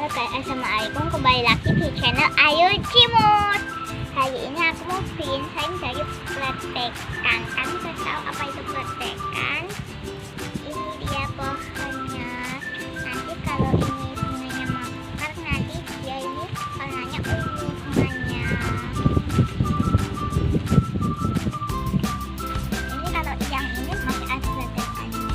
Halo guys, assalamualaikum, kembali lagi di channel Ayu Cimut. Hari ini aku mau bikin slime dari pletekan. Kamu sudah tahu apa itu pletekan? Ini dia pohonnya. Nanti kalau ini bunganya mekar, nanti dia ini warnanya ungu bunganya. Ini kalau yang ini masih ada pletekannya.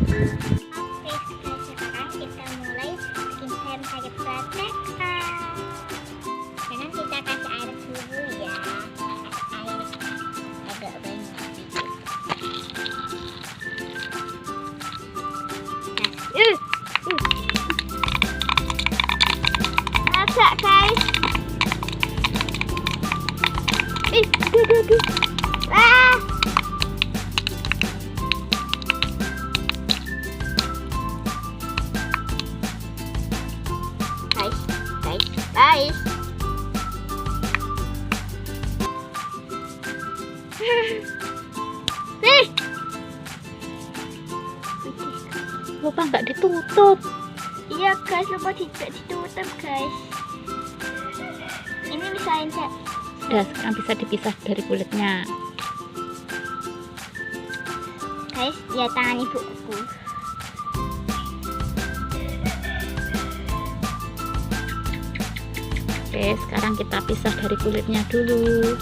Oke, sekarang kita mulai bikin slime dari pletekan. Sekarang kita kasih air dulu ya. Air agak banyak dikit. Agak guys. Aduh. Wah. Guys. Lupa nggak ditutup. Iya guys, lupa tidak ditutup guys. Ini misalnya Udah, sekarang bisa dipisah dari kulitnya. guys, ya tangan ibuku. Oke, sekarang kita pisah dari kulitnya dulu.